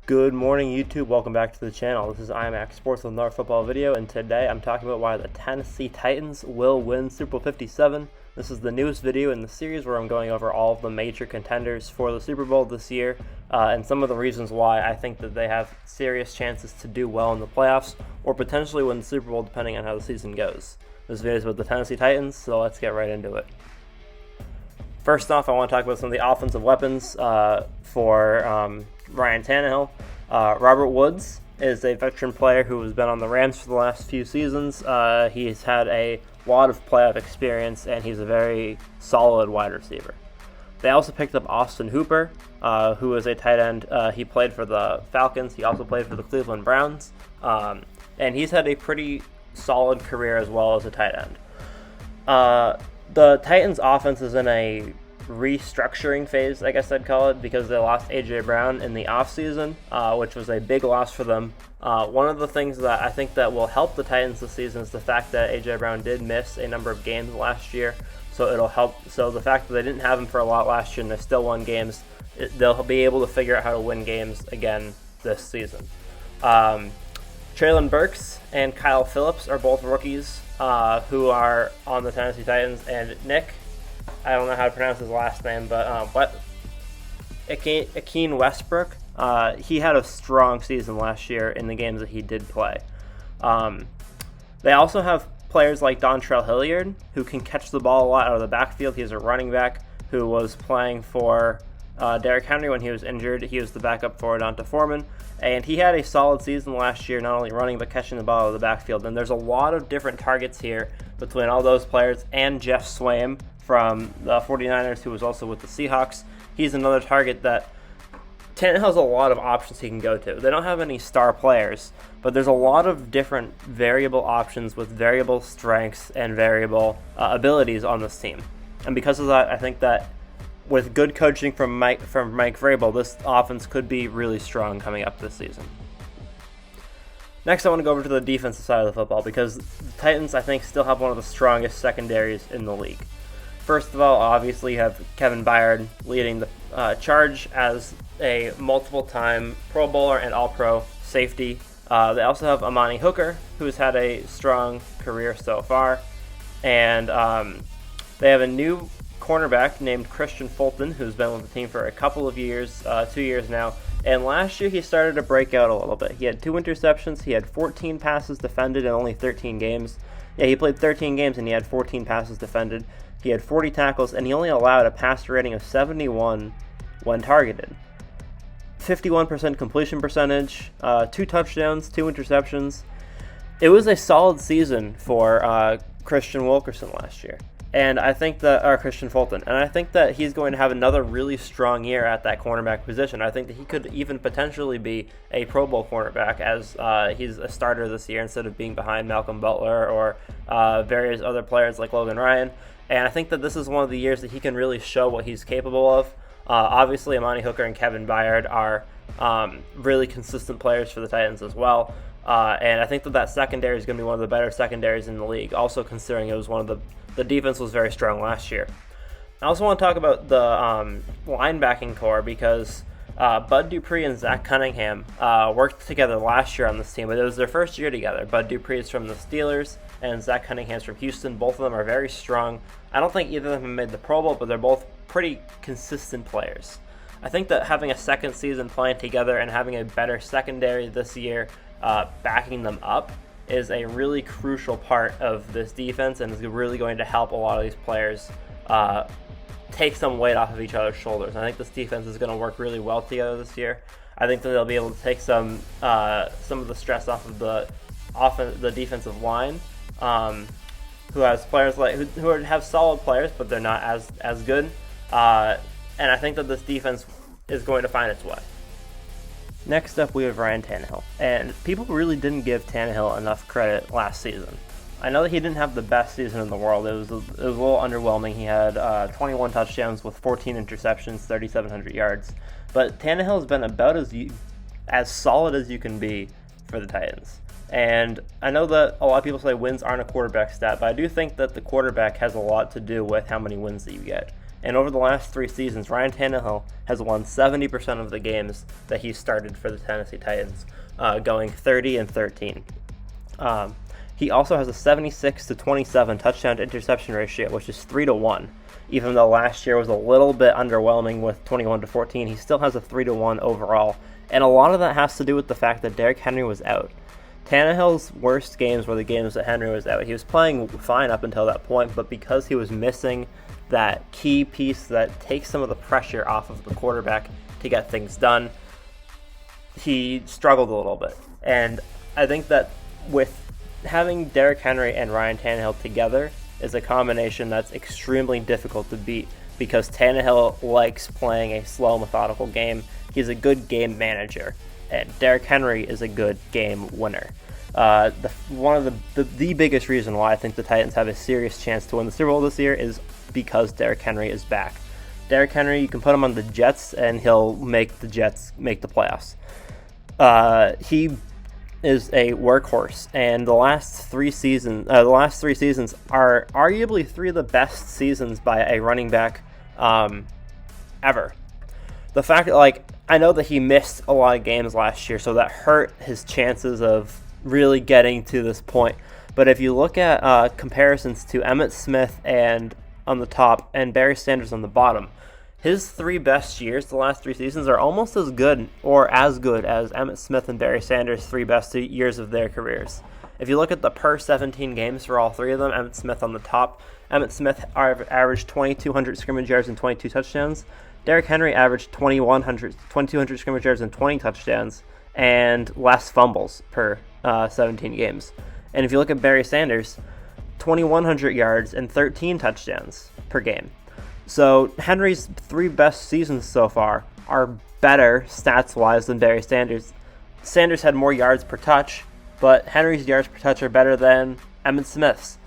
Good morning, YouTube. Welcome back to the channel. This is IMAX Sports with another football video, and today I'm talking about why the Tennessee Titans will win Super Bowl 57. This is the newest video in the series where I'm going over all of the major contenders for the Super Bowl this year, and some of the reasons why I think that they have serious chances to do well in the playoffs, or potentially win the Super Bowl depending on how the season goes. This video is about the Tennessee Titans, so let's get right into it. First off, I want to talk about some of the offensive weapons for Ryan Tannehill. Robert Woods is a veteran player who has been on the Rams for the last few seasons. He's had a lot of playoff experience, and he's a very solid wide receiver. They also picked up Austin Hooper, who is a tight end. He played for the Falcons. He also played for the Cleveland Browns. And he's had a pretty solid career as well as a tight end. The Titans' offense is in a restructuring phase, I guess I'd call it, because they lost A.J. Brown in the offseason, which was a big loss for them. One of the things that I think that will help the Titans this season is the fact that A.J. Brown did miss a number of games last year, so it'll help. So the fact that they didn't have him for a lot last year and they still won games, they'll be able to figure out how to win games again this season. Treylon Burks and Kyle Phillips are both rookies who are on the Tennessee Titans, and Nick, I don't know how to pronounce his last name, but Akeem Westbrook, he had a strong season last year in the games that he did play. They also have players like Dontrell Hilliard, who can catch the ball a lot out of the backfield. He's a running back who was playing for Derrick Henry when he was injured. He was the backup for Donta Foreman, and he had a solid season last year, not only running but catching the ball out of the backfield. And there's a lot of different targets here between all those players and Jeff Swaim from the 49ers, who was also with the Seahawks. He's another target that Tannehill has a lot of options he can go to. They don't have any star players, but there's a lot of different variable options with variable strengths and variable abilities on this team. And because of that, I think that with good coaching from Mike Vrabel, this offense could be really strong coming up this season. Next, I want to go over to the defensive side of the football, because the Titans, I think, still have one of the strongest secondaries in the league. First of all, obviously, you have Kevin Byard leading the charge as a multiple-time Pro Bowler and All-Pro safety. They also have Amani Hooker, who's had a strong career so far. And they have a new cornerback named Christian Fulton, who's been with the team for a couple of years, 2 years now. And last year, he started to break out a little bit. He had 2 interceptions. He had 14 passes defended in only 13 games. Yeah, he played 13 games, and he had 14 passes defended. He had 40 tackles, and he only allowed a passer rating of 71 when targeted. 51% completion percentage, 2 touchdowns, 2 interceptions. It was a solid season for Christian Wilkerson last year. And I think that, Christian Fulton, and I think that he's going to have another really strong year at that cornerback position. I think that he could even potentially be a Pro Bowl cornerback, as he's a starter this year instead of being behind Malcolm Butler or various other players like Logan Ryan. And I think that this is one of the years that he can really show what he's capable of. Obviously, Amani Hooker and Kevin Byard are really consistent players for the Titans as well. And I think that secondary is going to be one of the better secondaries in the league, also considering it was one of the defense was very strong last year. I also want to talk about the linebacking core, because Bud Dupree and Zach Cunningham worked together last year on this team, but it was their first year together. Bud Dupree is from the Steelers, and Zach Cunningham's from Houston. Both of them are very strong. I don't think either of them have made the Pro Bowl, but they're both pretty consistent players. I think that having a second season playing together and having a better secondary this year backing them up is a really crucial part of this defense, and is really going to help a lot of these players take some weight off of each other's shoulders. And I think this defense is going to work really well together this year. I think that they'll be able to take some of the stress off of the defensive line, who has players like who have solid players, but they're not as good. And I think that this defense is going to find its way. Next up, we have Ryan Tannehill, and people really didn't give Tannehill enough credit last season. I know that he didn't have the best season in the world. It was a little underwhelming. He had 21 touchdowns with 14 interceptions, 3,700 yards. But Tannehill has been about as solid as you can be for the Titans. And I know that a lot of people say wins aren't a quarterback stat, but I do think that the quarterback has a lot to do with how many wins that you get. And over the last 3 seasons, Ryan Tannehill has won 70% of the games that he started for the Tennessee Titans, going 30-13. He also has a 76-27 touchdown to interception ratio, which is 3-1. Even though last year was a little bit underwhelming with 21-14, he still has a 3-1 overall. And a lot of that has to do with the fact that Derrick Henry was out. Tannehill's worst games were the games that Henry was out. He was playing fine up until that point, but because he was missing that key piece that takes some of the pressure off of the quarterback to get things done, he struggled a little bit. And I think that with having Derrick Henry and Ryan Tannehill together is a combination that's extremely difficult to beat, because Tannehill likes playing a slow, methodical game. He's a good game manager, and Derrick Henry is a good game winner. One of the biggest reason why I think the Titans have a serious chance to win the Super Bowl this year is because Derrick Henry is back. Derrick Henry, you can put him on the Jets, and he'll make the Jets make the playoffs. He is a workhorse, and the last three seasons are arguably 3 of the best seasons by a running back ever. The fact that, I know that he missed a lot of games last year, so that hurt his chances of really getting to this point. But if you look at comparisons to Emmitt Smith and on the top and Barry Sanders on the bottom, his 3 best years, the last 3 seasons, are almost as good or as good as Emmitt Smith and Barry Sanders' 3 best years of their careers. If you look at the per 17 games for all 3 of them, Emmitt Smith on the top. Emmitt Smith averaged 2,200 scrimmage yards and 22 touchdowns. Derrick Henry averaged 2,200 scrimmage yards and 20 touchdowns, and less fumbles per 17 games. And if you look at Barry Sanders, 2,100 yards and 13 touchdowns per game. So Henry's 3 best seasons so far are better stats-wise than Barry Sanders. Sanders had more yards per touch, but Henry's yards per touch are better than Emmitt Smith's.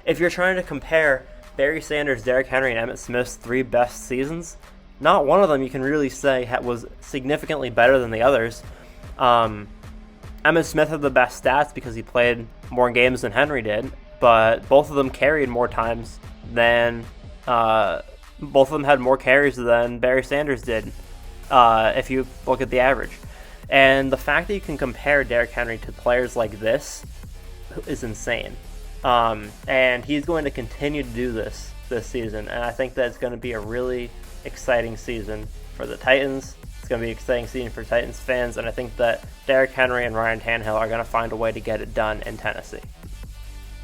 If you're trying to compare Barry Sanders, Derrick Henry, and Emmitt Smith's 3 best seasons, not one of them you can really say was significantly better than the others. Emmitt Smith had the best stats because he played more games than Henry did, but both of them carried more times than both of them had more carries than Barry Sanders did, if you look at the average. And the fact that you can compare Derrick Henry to players like this is insane. And he's going to continue to do this season, and I think that it's going to be a really exciting season for the Titans. It's going to be an exciting season for Titans fans, and I think that Derrick Henry and Ryan Tannehill are going to find a way to get it done in Tennessee.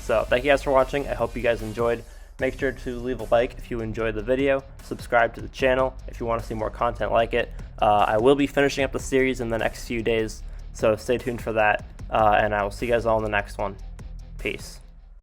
So thank you guys for watching. I hope you guys enjoyed. Make sure to leave a like if you enjoyed the video. Subscribe to the channel if you want to see more content like it. I will be finishing up the series in the next few days, so stay tuned for that. And I will see you guys all in the next one. Peace.